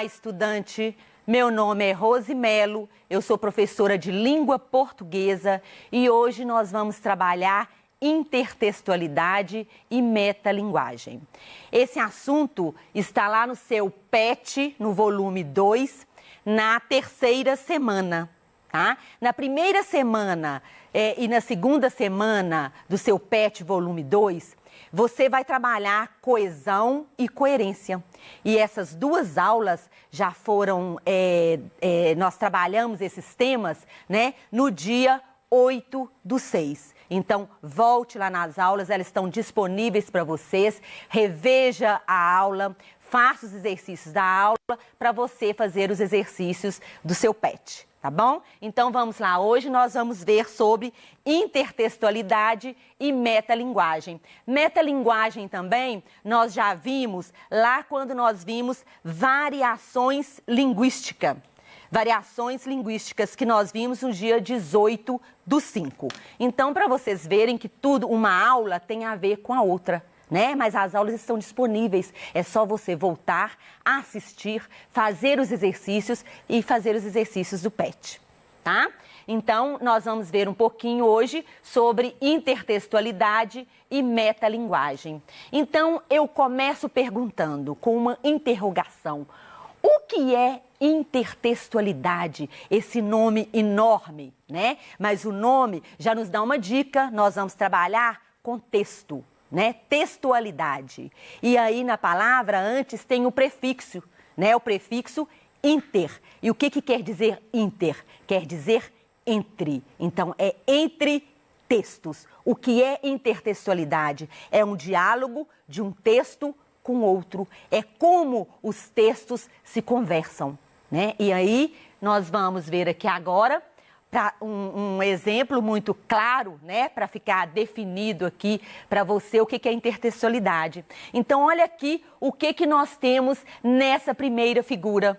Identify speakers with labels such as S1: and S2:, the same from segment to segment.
S1: Olá, estudante! Meu nome é Rose Melo, eu sou professora de língua portuguesa e hoje nós vamos trabalhar intertextualidade e metalinguagem. Esse assunto está lá no seu PET, no volume 2, na terceira semana. Tá? Na primeira semana e na segunda semana do seu PET, volume 2, você vai trabalhar coesão e coerência. E essas duas aulas já foram, nós trabalhamos esses temas, né, no dia 8/6. Então, volte lá nas aulas, elas estão disponíveis para vocês. Reveja a aula, faça os exercícios da aula para você fazer os exercícios do seu PET. Tá bom? Então vamos lá, hoje nós vamos ver sobre intertextualidade e metalinguagem. Metalinguagem também nós já vimos lá quando nós vimos variações linguísticas. Variações linguísticas que nós vimos no dia 18/5. Então, para vocês verem que tudo, uma aula tem a ver com a outra. Né? Mas as aulas estão disponíveis, é só você voltar, assistir, fazer os exercícios e fazer os exercícios do PET, tá? Então, nós vamos ver um pouquinho hoje sobre intertextualidade e metalinguagem. Então, eu começo perguntando com uma interrogação. O que é intertextualidade? Esse nome enorme, né? Mas o nome já nos dá uma dica, nós vamos trabalhar com texto. Né? Textualidade. E aí na palavra antes tem o prefixo, né? O prefixo inter. E o que quer dizer inter? Quer dizer entre. Então é entre textos. O que é intertextualidade? É um diálogo de um texto com outro. É como os textos se conversam, né? E aí nós vamos ver aqui agora um exemplo muito claro, né, para ficar definido aqui para você o que é intertextualidade. Então, olha aqui o que nós temos nessa primeira figura.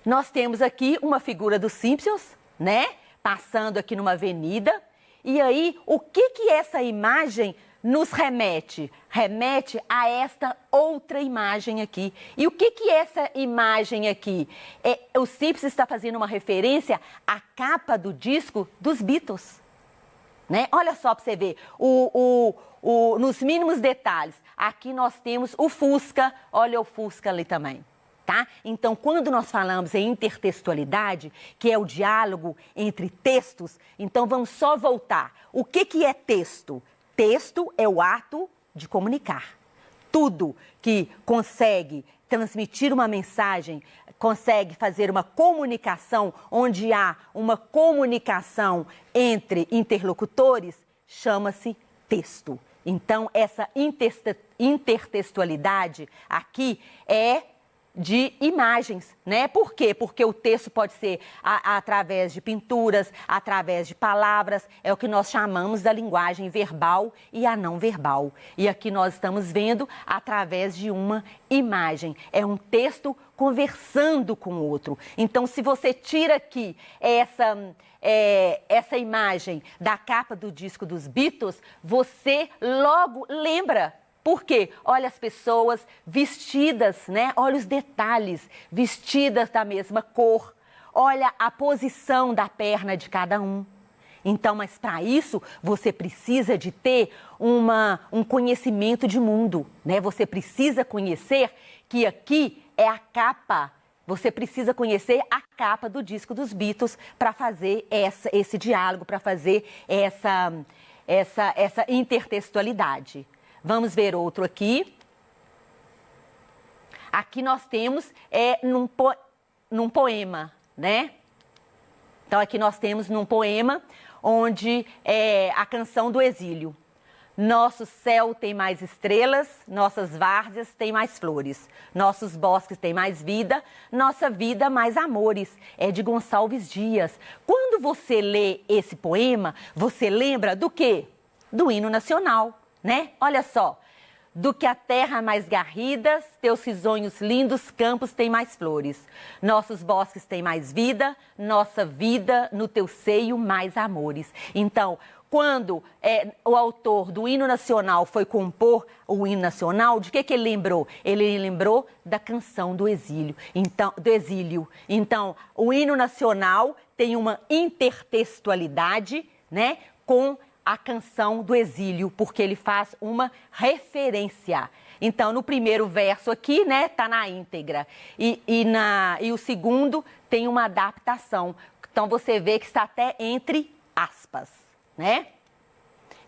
S1: Nós temos aqui uma figura dos Simpsons, né, passando aqui numa avenida. E aí, o que essa imagem nos remete? Remete a esta outra imagem aqui. E o que essa imagem aqui? O Simpsons está fazendo uma referência à capa do disco dos Beatles. Né? Olha só para você ver, nos mínimos detalhes. Aqui nós temos o Fusca, olha o Fusca ali também. Tá? Então, quando nós falamos em intertextualidade, que é o diálogo entre textos, então vamos só voltar. O que é texto? Texto é o ato de comunicar. Tudo que consegue transmitir uma mensagem, consegue fazer uma comunicação, onde há uma comunicação entre interlocutores, chama-se texto. Então, essa intertextualidade aqui é de imagens, né? Por quê? Porque o texto pode ser através de pinturas, através de palavras, é o que nós chamamos da linguagem verbal e a não verbal. E aqui nós estamos vendo através de uma imagem. É um texto conversando com o outro. Então, se você tira aqui essa imagem da capa do disco dos Beatles, você logo lembra. Por quê? Olha as pessoas vestidas, né? Olha os detalhes, vestidas da mesma cor. Olha a posição da perna de cada um. Então, mas para isso, você precisa de ter um conhecimento de mundo, né? Você precisa conhecer que aqui é a capa. Você precisa conhecer a capa do disco dos Beatles para fazer esse diálogo, para fazer essa intertextualidade. Vamos ver outro aqui. Aqui nós temos num poema, né? Então, aqui nós temos num poema onde é a canção do exílio. Nosso céu tem mais estrelas, nossas várzeas têm mais flores, nossos bosques têm mais vida, nossa vida mais amores. É de Gonçalves Dias. Quando você lê esse poema, você lembra do quê? Do hino nacional. Né? Olha só, Do que a terra mais garrida, teus risonhos lindos campos têm mais flores. Nossos bosques têm mais vida, nossa vida no teu seio mais amores. Então, quando o autor do hino nacional foi compor o hino nacional, de que ele lembrou? Ele lembrou da canção do exílio. Então, o hino nacional tem uma intertextualidade, né, com a canção do exílio, porque ele faz uma referência. Então, no primeiro verso aqui, né, tá na íntegra. E o segundo tem uma adaptação. Então, você vê que está até entre aspas, né?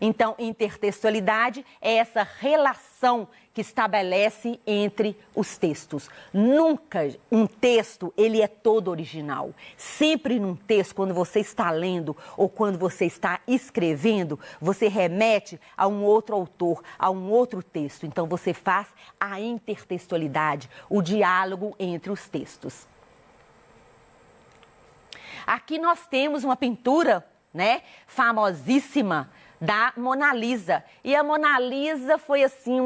S1: Então, intertextualidade é essa relação que estabelece entre os textos. Nunca um texto, ele é todo original. Sempre num texto, quando você está lendo ou quando você está escrevendo, você remete a um outro autor, a um outro texto. Então, você faz a intertextualidade, o diálogo entre os textos. Aqui nós temos uma pintura, né, famosíssima, da Mona Lisa. E a Mona Lisa foi, assim,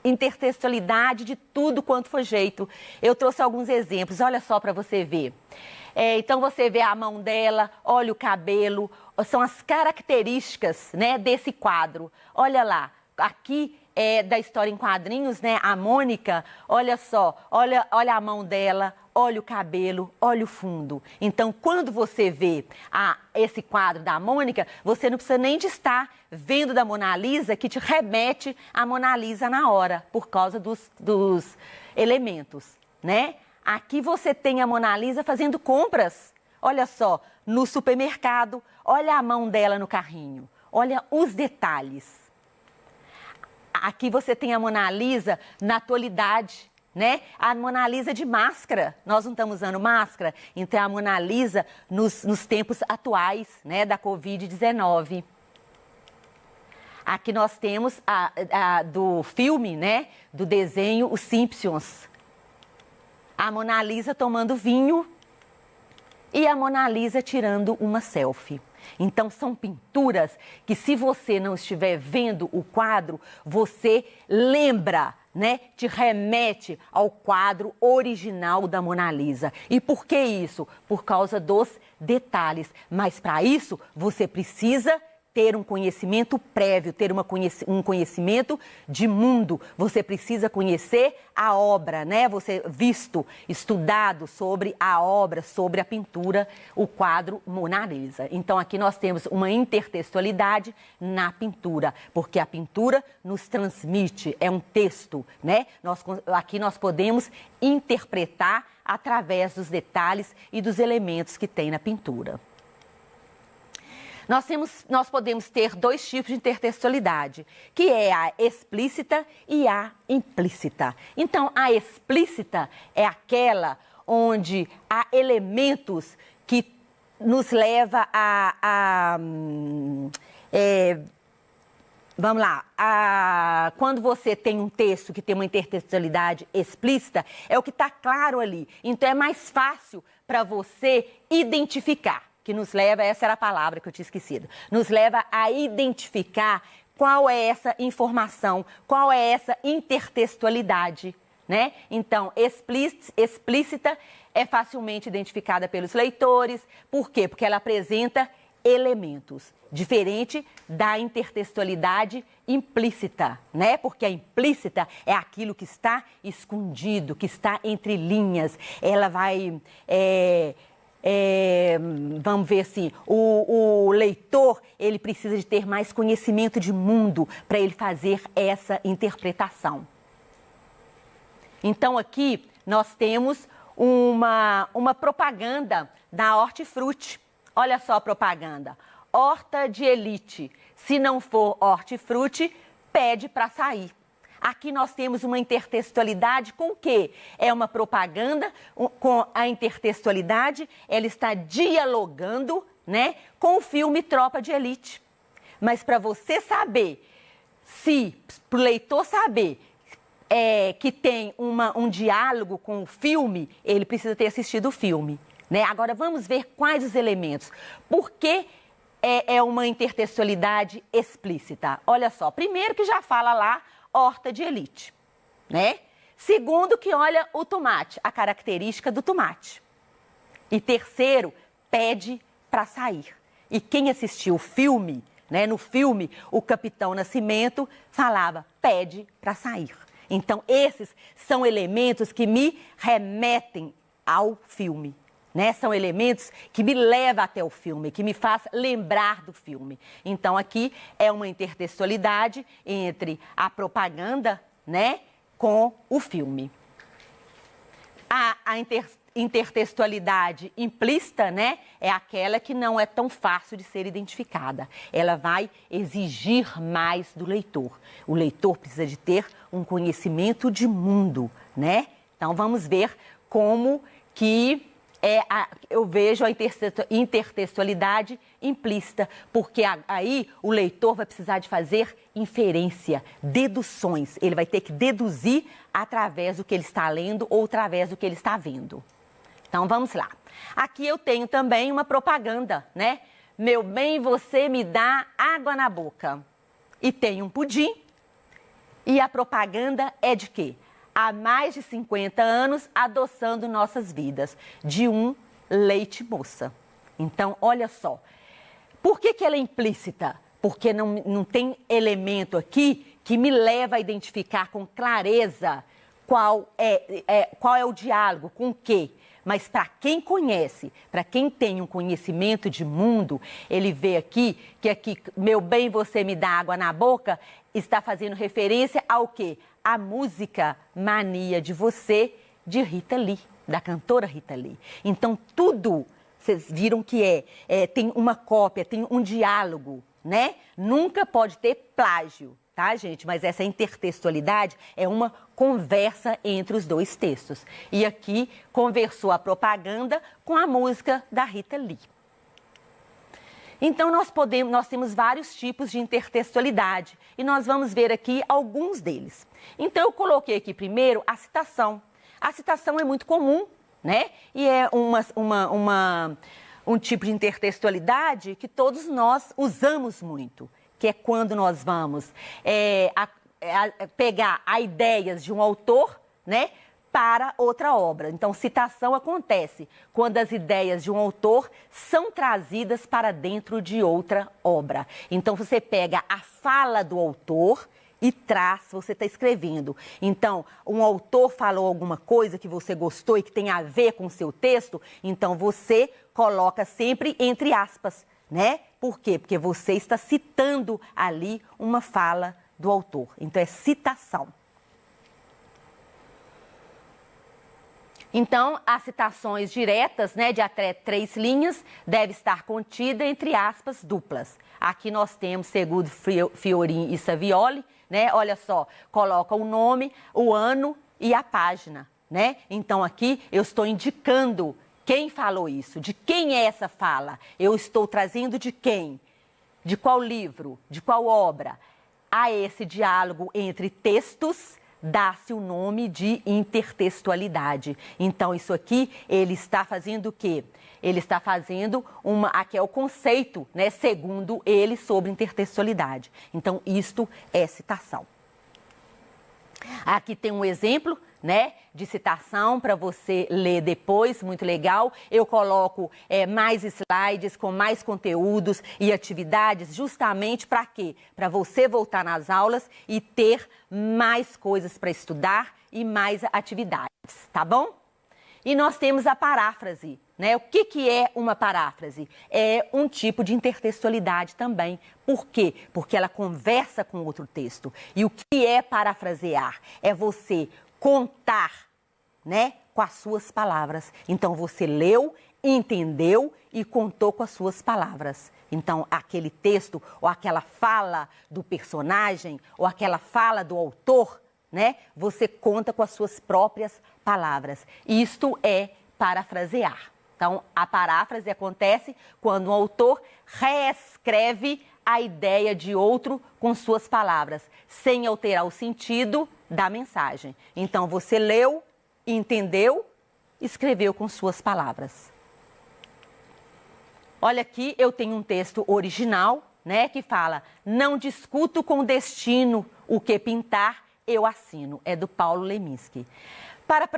S1: intertextualidade de tudo quanto foi jeito. Eu trouxe alguns exemplos, olha só para você ver. Então, você vê a mão dela, olha o cabelo, são as características, né, desse quadro. Olha lá, aqui é da história em quadrinhos, né, a Mônica, olha só, olha a mão dela, olha o cabelo, olha o fundo. Então, quando você vê esse quadro da Mônica, você não precisa nem de estar vendo da Mona Lisa, que te remete à Mona Lisa na hora, por causa dos elementos, né? Aqui você tem a Mona Lisa fazendo compras, olha só, no supermercado, olha a mão dela no carrinho, olha os detalhes. Aqui você tem a Mona Lisa na atualidade, né? A Mona Lisa de máscara, nós não estamos usando máscara, então a Mona Lisa nos tempos atuais, né, da Covid-19. Aqui nós temos do filme, né, do desenho Os Simpsons. A Mona Lisa tomando vinho e a Mona Lisa tirando uma selfie. Então, são pinturas que, se você não estiver vendo o quadro, você lembra, né? Te remete ao quadro original da Mona Lisa. E por que isso? Por causa dos detalhes. Mas, para isso, você precisa ter um conhecimento prévio, ter um conhecimento de mundo. Você precisa conhecer a obra, né? Você estudado sobre a obra, sobre a pintura, o quadro Mona Lisa. Então, aqui nós temos uma intertextualidade na pintura, porque a pintura nos transmite, é um texto, né? Aqui nós podemos interpretar através dos detalhes e dos elementos que tem na pintura. Nós podemos ter dois tipos de intertextualidade, que é a explícita e a implícita. Então, a explícita é aquela onde há elementos que nos leva vamos lá, quando você tem um texto que tem uma intertextualidade explícita, é o que está claro ali. Então, é mais fácil para você identificar. Que nos leva, essa era a palavra que eu tinha esquecido, nos leva a identificar qual é essa informação, qual é essa intertextualidade, né? Então, explícita é facilmente identificada pelos leitores. Por quê? Porque ela apresenta elementos, diferente da intertextualidade implícita, né? Porque a implícita é aquilo que está escondido, que está entre linhas, ela vai... vamos ver assim, o leitor, ele precisa de ter mais conhecimento de mundo para ele fazer essa interpretação. Então, aqui nós temos uma propaganda da Hortifruti. Olha só a propaganda. Horta de elite. Se não for Hortifruti, pede para sair. Aqui nós temos uma intertextualidade com o quê? É uma propaganda com a intertextualidade, ela está dialogando, né, com o filme Tropa de Elite. Mas para você saber, para o leitor saber que tem um diálogo com o filme, ele precisa ter assistido o filme, né? Agora vamos ver quais os elementos. Por que é uma intertextualidade explícita? Olha só, primeiro que já fala lá, horta de elite, né? Segundo, que olha o tomate, a característica do tomate. E terceiro, pede para sair. E quem assistiu o filme, né, no filme, o Capitão Nascimento falava, pede para sair. Então, esses são elementos que me remetem ao filme, né? São elementos que me levam até o filme, que me faz lembrar do filme. Então, aqui é uma intertextualidade entre a propaganda, né, com o filme. A intertextualidade implícita, né, é aquela que não é tão fácil de ser identificada. Ela vai exigir mais do leitor. O leitor precisa de ter um conhecimento de mundo, né? Então, vamos ver como que eu vejo a intertextualidade implícita, porque aí o leitor vai precisar de fazer inferência, deduções. Ele vai ter que deduzir através do que ele está lendo ou através do que ele está vendo. Então, vamos lá. Aqui eu tenho também uma propaganda, né? Meu bem, você me dá água na boca. E tem um pudim. E a propaganda é de quê? Há mais de 50 anos adoçando nossas vidas, de um leite moça. Então, olha só, por que ela é implícita? Porque não tem elemento aqui que me leva a identificar com clareza qual é o diálogo, com o quê? Mas para quem conhece, para quem tem um conhecimento de mundo, ele vê aqui que meu bem, você me dá água na boca, está fazendo referência ao quê? A música Mania de Você, de Rita Lee, da cantora Rita Lee. Então, tudo, vocês viram que tem uma cópia, tem um diálogo, né? Nunca pode ter plágio, tá, gente? Mas essa intertextualidade é uma conversa entre os dois textos. E aqui conversou a propaganda com a música da Rita Lee. Então, nós temos vários tipos de intertextualidade e nós vamos ver aqui alguns deles. Então, eu coloquei aqui primeiro a citação. A citação é muito comum, né? E é um tipo de intertextualidade que todos nós usamos muito, que é quando nós vamos pegar ideias de um autor, né, para outra obra. Então, citação acontece quando as ideias de um autor são trazidas para dentro de outra obra. Então, você pega a fala do autor e traz, você está escrevendo. Então, um autor falou alguma coisa que você gostou e que tem a ver com o seu texto, então você coloca sempre entre aspas, né? Por quê? Porque você está citando ali uma fala do autor. Então, é citação. Então, as citações diretas, né, de até 3 linhas, deve estar contida entre aspas duplas. Aqui nós temos, segundo Fiorin e Savioli, né, olha só, coloca o nome, o ano e a página, né? Então, aqui eu estou indicando quem falou isso, de quem é essa fala. Eu estou trazendo de quem? De qual livro? De qual obra? A esse diálogo entre textos dá-se o nome de intertextualidade. Então, isso aqui, ele está fazendo o quê? Ele está fazendo aqui é o conceito, né, segundo ele, sobre intertextualidade. Então, isto é citação. Aqui tem um exemplo, né, de citação para você ler depois, muito legal. Eu coloco mais slides com mais conteúdos e atividades justamente para quê? Para você voltar nas aulas e ter mais coisas para estudar e mais atividades, tá bom? E nós temos a paráfrase, né? O que é uma paráfrase? É um tipo de intertextualidade também. Por quê? Porque ela conversa com outro texto. E o que é parafrasear? É você contar, né, com as suas palavras. Então, você leu, entendeu e contou com as suas palavras. Então, aquele texto ou aquela fala do personagem ou aquela fala do autor, né, você conta com as suas próprias palavras. Isto é parafrasear. Então, a paráfrase acontece quando o autor reescreve a ideia de outro com suas palavras, sem alterar o sentido da mensagem. Então, você leu, entendeu, escreveu com suas palavras. Olha aqui, eu tenho um texto original, né, que fala: não discuto com o destino O que pintar, eu assino. É do Paulo Leminski. Para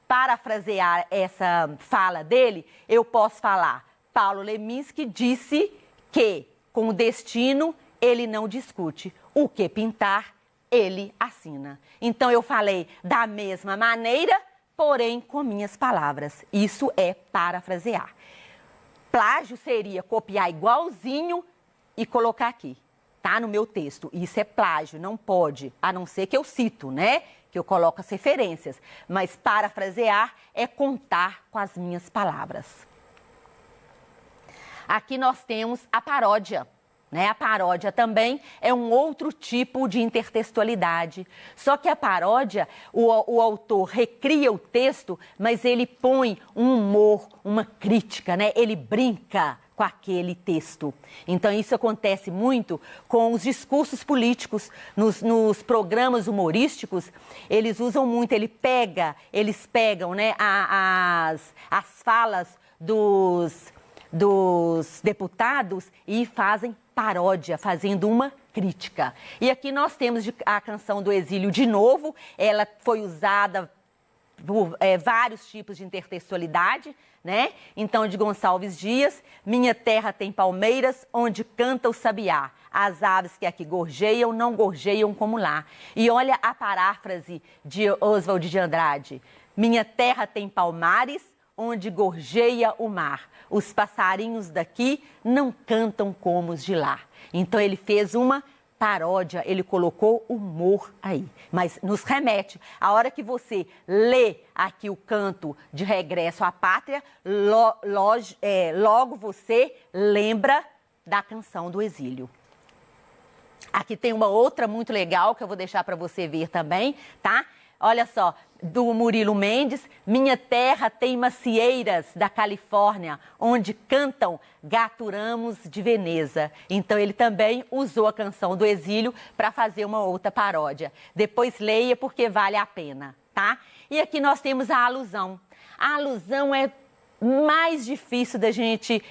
S1: parafrasear essa fala dele, eu posso falar: Paulo Leminski disse que, com o destino, ele não discute. O que pintar, ele assina. Então, eu falei da mesma maneira, porém com minhas palavras. Isso é parafrasear. Plágio seria copiar igualzinho e colocar aqui, tá? No meu texto. Isso é plágio, não pode, a não ser que eu cito, né? Que eu coloco as referências. Mas parafrasear é contar com as minhas palavras. Aqui nós temos a paródia. Né? A paródia também é um outro tipo de intertextualidade. Só que a paródia, o autor recria o texto, mas ele põe um humor, uma crítica, né? Ele brinca com aquele texto. Então, isso acontece muito com os discursos políticos. Nos programas humorísticos, eles usam muito, eles pegam, né, as falas dos deputados e fazem paródia, fazendo uma crítica. E aqui nós temos a canção do exílio de novo. Ela foi usada por vários tipos de intertextualidade, né? Então, de Gonçalves Dias: minha terra tem palmeiras onde canta o sabiá. As aves que aqui gorjeiam não gorjeiam como lá. E olha a paráfrase de Oswald de Andrade: minha terra tem palmares onde gorjeia o mar. Os passarinhos daqui não cantam como os de lá. Então, ele fez uma paródia, ele colocou humor aí. Mas nos remete, a hora que você lê aqui o canto de Regresso à Pátria, logo você lembra da canção do exílio. Aqui tem uma outra muito legal que eu vou deixar para você ver também, tá? Olha só, do Murilo Mendes: minha terra tem macieiras da Califórnia, onde cantam gaturamos de Veneza. Então, ele também usou a canção do exílio para fazer uma outra paródia. Depois leia, porque vale a pena, tá? E aqui nós temos a alusão. A alusão é mais difícil da gente,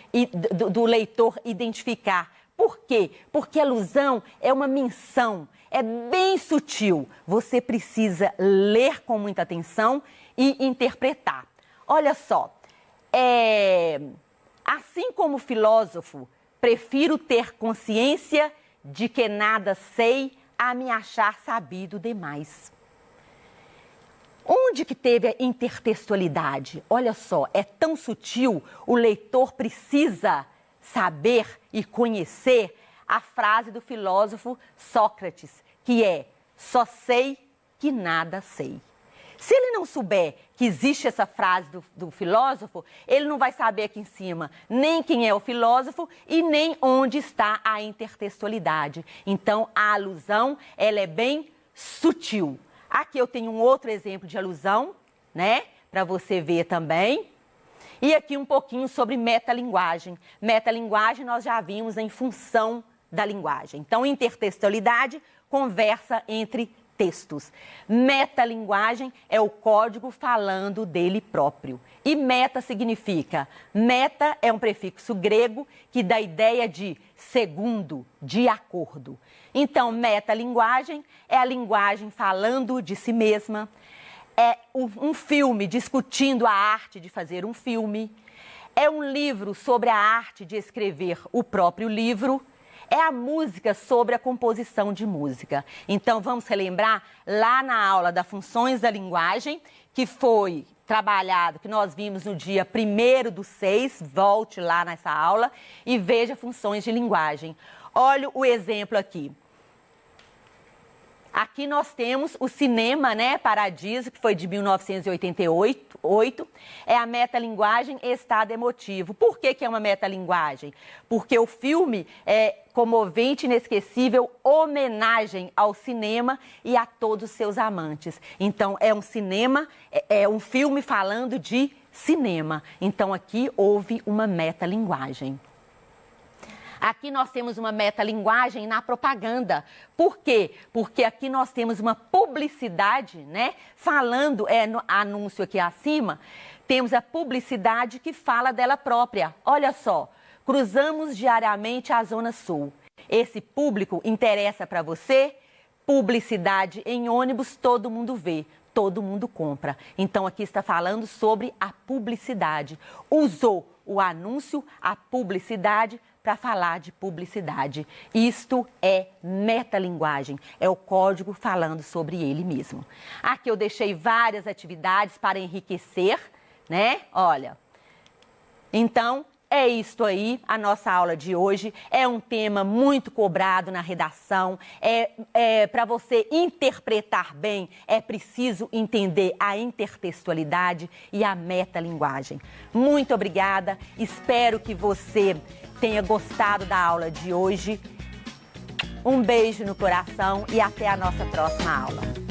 S1: do leitor, identificar. Por quê? Porque a alusão é uma menção. É bem sutil. Você precisa ler com muita atenção e interpretar. Olha só, assim como filósofo, prefiro ter consciência de que nada sei a me achar sabido demais. Onde que teve a intertextualidade? Olha só, é tão sutil, o leitor precisa saber e conhecer a frase do filósofo Sócrates, que é: só sei que nada sei. Se ele não souber que existe essa frase do filósofo, ele não vai saber aqui em cima nem quem é o filósofo e nem onde está a intertextualidade. Então, a alusão, ela é bem sutil. Aqui eu tenho um outro exemplo de alusão, né, para você ver também. E aqui um pouquinho sobre metalinguagem. Metalinguagem nós já vimos em função da linguagem. Então, intertextualidade, conversa entre textos. Metalinguagem é o código falando dele próprio. E meta significa, meta é um prefixo grego que dá a ideia de segundo, de acordo. Então, metalinguagem é a linguagem falando de si mesma. É um filme discutindo a arte de fazer um filme. É um livro sobre a arte de escrever o próprio livro. É a música sobre a composição de música. Então, vamos relembrar lá na aula das funções da linguagem, que foi trabalhado, que nós vimos no dia 1º/6, volte lá nessa aula e veja funções de linguagem. Olha o exemplo aqui. Aqui nós temos o cinema, né, Paradiso, que foi de 1988. É a metalinguagem estado emotivo. Por que é uma metalinguagem? Porque o filme é comovente, inesquecível, homenagem ao cinema e a todos os seus amantes. Então, é um cinema, é um filme falando de cinema. Então, aqui houve uma metalinguagem. Aqui nós temos uma metalinguagem na propaganda. Por quê? Porque aqui nós temos uma publicidade, né? Falando, no anúncio aqui acima, temos a publicidade que fala dela própria. Olha só, cruzamos diariamente a Zona Sul. Esse público interessa para você? Publicidade em ônibus todo mundo vê, todo mundo compra. Então aqui está falando sobre a publicidade. Usou o anúncio, a publicidade, para falar de publicidade. Isto é metalinguagem, é o código falando sobre ele mesmo. Aqui eu deixei várias atividades para enriquecer, né? Olha, então é isto aí, a nossa aula de hoje. É um tema muito cobrado na redação. Para você interpretar bem, é preciso entender a intertextualidade e a metalinguagem. Muito obrigada, espero que você tenha gostado da aula de hoje. Um beijo no coração e até a nossa próxima aula.